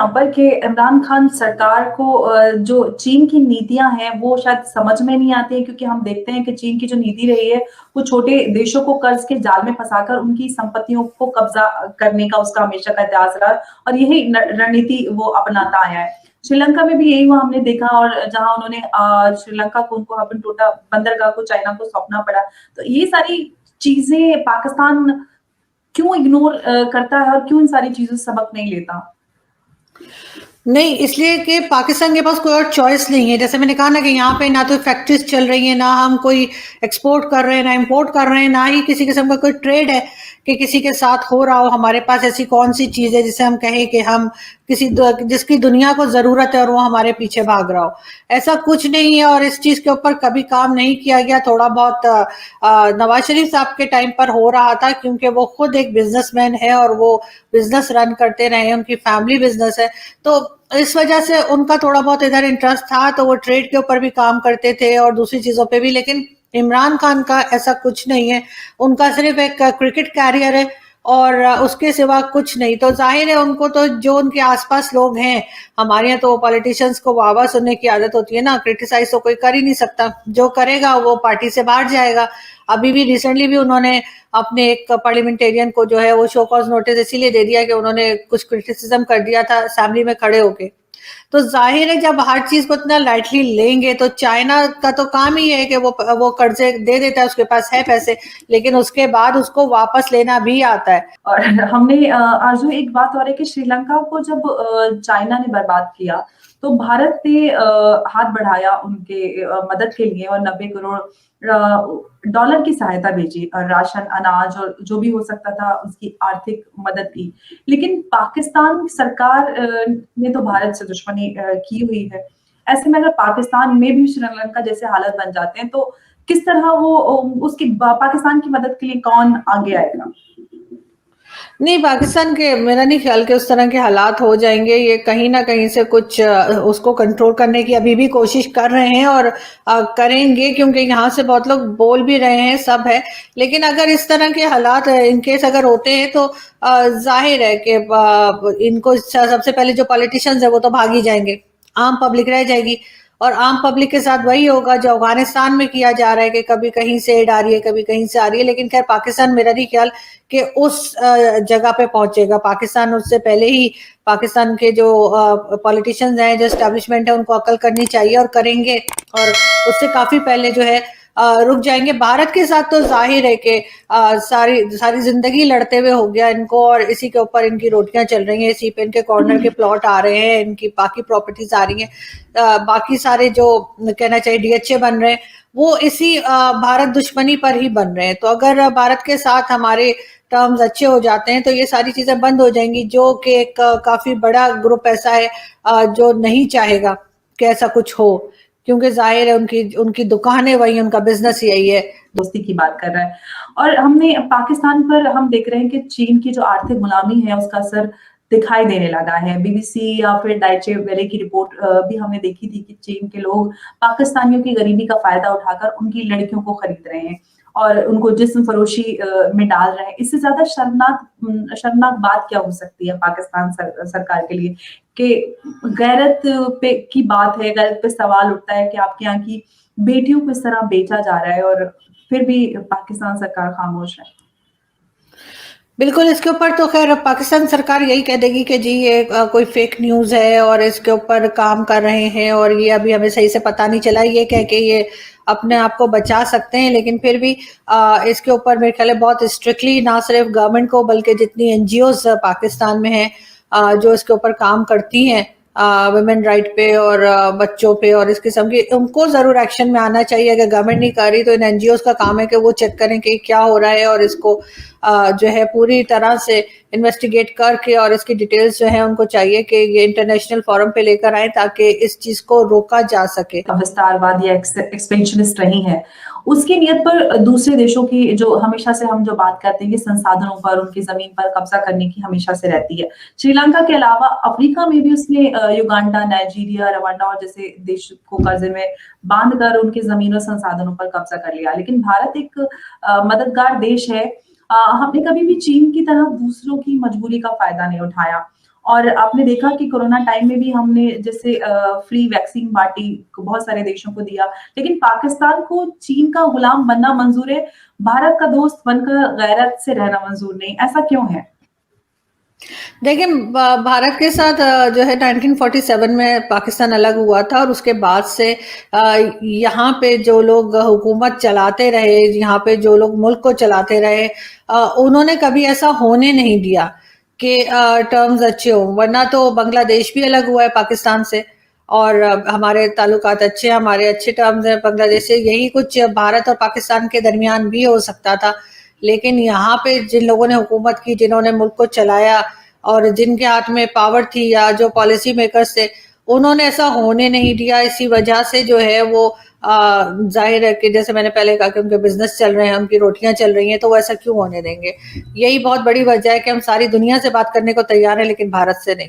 यहाँ पर कि इमरान खान सरकार को जो चीन की नीतियाँ हैं, वो शायद समझ में नहीं आती हैं क्योंकि हम देखते हैं कि चीन की जो नीति रही है, वो छोटे देशों को कर्ज़ के जाल में फँसाकर उनकी संपत्तियों को कब्ज़ा करने का उसका हमेशा का इतिहास रहा और यही न रणनीति वो अपनाता आया है। श्रीलंका में भी यही हुआ हमने देखा और जहाँ उन्होंने श्रीलंका को उनको हबन-टोटा बंदरगाह को चाइना को सौंपना पड़ा। तो ये सारी चीज़ें पाकिस्तान क्यों इग्नोर करता है और क्यों इन सारी चीज़ों से सबक नहीं लेता? नहीं, इसलिए कि पाकिस्तान के पास कोई और चॉइस नहीं है। जैसे मैंने कहा ना कि यहाँ पे ना तो फैक्ट्रीज चल रही हैं, ना हम कोई एक्सपोर्ट कर रहे हैं, ना इंपोर्ट कर रहे हैं, ना ही किसी किस्म का कोई ट्रेड है कि किसी के साथ हो रहा हो। हमारे पास ऐसी कौन सी चीज़ है जिसे हम कहें कि हम जिसकी दुनिया को ज़रूरत है और वो हमारे पीछे भाग रहा हो। ऐसा कुछ नहीं है और इस चीज़ के ऊपर कभी काम नहीं किया गया। थोड़ा बहुत नवाज शरीफ साहब के टाइम पर हो रहा था क्योंकि वो खुद एक बिजनेसमैन है और वो बिजनेस रन करते रहे, उनकी फैमिली बिजनेस है, तो इस वजह से उनका थोड़ा बहुत इधर इंटरेस्ट था, तो वो ट्रेड के ऊपर भी काम करते थे और दूसरी चीजों पे भी। लेकिन इमरान खान का ऐसा कुछ नहीं है, उनका सिर्फ एक क्रिकेट कैरियर है और उसके सिवा कुछ नहीं। तो जाहिर है उनको तो जो उनके आसपास लोग हैं, हमारे यहाँ तो पॉलिटिशियंस को वाह सुनने की आदत होती है ना, क्रिटिसाइज तो कोई कर ही नहीं सकता। जो करेगा वो पार्टी से बाहर जाएगा। अभी भी रिसेंटली भी उन्होंने अपने एक पार्लियामेंटेरियन को जो है वो शो कॉज नोटिस इसीलिए दे दिया कि उन्होंने कुछ क्रिटिसिज्म कर दिया था असेंबली में खड़े होके। तो जाहिर है जब हर चीज को इतना लाइटली लेंगे तो चाइना का तो काम ही है कि वो कर्जे दे देता है, उसके पास है पैसे, लेकिन उसके बाद उसको वापस लेना भी आता है। और हमने आरज़ू एक बात और है कि श्रीलंका को जब चाइना ने बर्बाद किया, तो भारत ने हाथ बढ़ाया उनके मदद के लिए और 90 करोड़ डॉलर की सहायता भेजी और राशन, अनाज और जो भी हो सकता था उसकी आर्थिक मदद की। लेकिन पाकिस्तान सरकार ने तो भारत से दुश्मनी की हुई है। ऐसे में अगर पाकिस्तान में भी श्रीलंका जैसे हालात बन जाते हैं, तो किस तरह वो उसकी पाकिस्तान की मदद के लिए कौन आगे आएगा? नहीं, पाकिस्तान के मेरा नहीं ख्याल कि उस तरह के हालात हो जाएंगे। ये कहीं ना कहीं से कुछ उसको कंट्रोल करने की अभी भी कोशिश कर रहे हैं और करेंगे, क्योंकि यहाँ से बहुत लोग बोल भी रहे हैं, सब है। लेकिन अगर इस तरह के हालात इनकेस अगर होते हैं तो जाहिर है कि इनको सबसे पहले जो पॉलिटिशियंस है वो तो भाग ही जाएंगे, आम पब्लिक रह जाएगी। और आम पब्लिक के साथ वही होगा जो अफगानिस्तान में किया जा रहा है कि कभी कहीं से एड आ रही है, कभी कहीं से आ रही है। लेकिन खैर पाकिस्तान मेरा नहीं ख्याल कि उस जगह पे पहुंचेगा। पाकिस्तान उससे पहले ही पाकिस्तान के जो पॉलिटिशियंस हैं, जो एस्टेब्लिशमेंट है, उनको अकल करनी चाहिए और करेंगे, और उससे काफी पहले जो है रुक जाएंगे। भारत के साथ तो जाहिर है कि सारी सारी जिंदगी लड़ते हुए हो गया इनको, और इसी के ऊपर इनकी रोटियां चल रही हैं, इसी पे इनके कॉर्नर के प्लॉट आ रहे हैं, इनकी बाकी प्रॉपर्टीज आ रही हैं, बाकी सारे जो कहना चाहिए डीएचए बन रहे हैं वो इसी भारत दुश्मनी पर ही बन रहे हैं। तो अगर भारत के साथ हमारे टर्म्स अच्छे हो जाते हैं तो ये सारी चीजें बंद हो जाएंगी, जो कि एक काफी बड़ा ग्रुप ऐसा है जो नहीं चाहेगा कि ऐसा कुछ हो, क्योंकि जाहिर है उनकी उनकी दुकानें वही, उनका बिजनेस यही है। दोस्ती की बात कर रहा है और हमने पाकिस्तान पर हम देख रहे हैं कि चीन की जो आर्थिक गुलामी है उसका असर दिखाई देने लगा है। बीबीसी या फिर डाइचे वेले की रिपोर्ट भी हमने देखी थी कि चीन के लोग पाकिस्तानियों की गरीबी का फायदा उठाकर उनकी लड़कियों को खरीद रहे हैं और उनको जिस्म फरोशी में डाल रहे हैं। इससे ज्यादा शर्मनाक बात क्या हो सकती है पाकिस्तान सरकार के लिए कि गैरत पे की बात है, गैरत पे सवाल उठता है कि आपके यहाँ की बेटियों को इस तरह बेचा जा रहा है और फिर भी पाकिस्तान सरकार खामोश है। बिल्कुल, इसके ऊपर तो खैर पाकिस्तान सरकार यही कह देगी कि जी ये कोई फेक न्यूज़ है और इसके ऊपर काम कर रहे हैं और ये अभी हमें सही से पता नहीं चला, ये कह के ये अपने आप को बचा सकते हैं। लेकिन फिर भी इसके ऊपर मेरे ख्याल है बहुत स्ट्रिक्टली, ना सिर्फ गवर्नमेंट को बल्कि जितनी एनजीओज पाकिस्तान में हैं जो इसके ऊपर काम करती हैं वुमेन राइट पे और बच्चों पे और इस किस्म की, उनको जरूर एक्शन में आना चाहिए। अगर गवर्नमेंट नहीं कर रही तो इन एनजीओज का काम है कि वो चेक करें कि क्या हो रहा है और इसको जो है पूरी तरह से इन्वेस्टिगेट करके, और इसकी डिटेल्स जो है उनको चाहिए कि ये इंटरनेशनल फोरम पे लेकर आए ताकि इस चीज को रोका जा सके। विस्तारवाद या एक्सपेंशनिस्ट रही है, उसकी नियत पर दूसरे देशों की जो हमेशा से हम जो बात करते हैं कि संसाधनों पर, उनकी जमीन पर कब्जा करने की हमेशा से रहती है। श्रीलंका के अलावा अफ्रीका में भी उसने युगांडा, नाइजीरिया, रवांडा और जैसे देश को कर्जे में बांध कर उनकी जमीन और संसाधनों पर कब्जा कर लिया। लेकिन भारत एक मददगार देश है। हमने कभी भी चीन की तरह दूसरों की मजबूरी का फायदा नहीं उठाया और आपने देखा कि कोरोना टाइम में भी हमने जैसे फ्री वैक्सीन बाँटी, बहुत सारे देशों को दिया, लेकिन पाकिस्तान को चीन का गुलाम बनना मंज़ूर है, भारत का दोस्त बनकर गैरत से रहना मंज़ूर नहीं, ऐसा क्यों है? देखिए भारत के साथ जो है 1947 में पाकिस्तान अलग हुआ था और उसके बाद से यहाँ पे जो लोग हुकूमत चलाते रहे, यहाँ पे जो लोग मुल्क को चलाते रहे, उन्होंने कभी ऐसा होने नहीं दिया कि टर्म्स अच्छे हों, वरना तो बांग्लादेश भी अलग हुआ है पाकिस्तान से और हमारे ताल्लुकात अच्छे हैं, हमारे अच्छे टर्म्स हैं बांग्लादेश से। यही कुछ भारत और पाकिस्तान के दरमियान भी हो सकता था, लेकिन यहाँ पे जिन लोगों ने हुकूमत की, जिन्होंने मुल्क को चलाया और जिनके हाथ में पावर थी या जो पॉलिसी मेकर्स थे, उन्होंने ऐसा होने नहीं दिया। इसी वजह से जो है वो जाहिर है कि जैसे मैंने पहले कहा कि उनके बिजनेस चल रहे हैं, उनकी रोटियां चल रही हैं, तो वो ऐसा क्यों होने देंगे। यही बहुत बड़ी वजह है कि हम सारी दुनिया से बात करने को तैयार हैं लेकिन भारत से नहीं।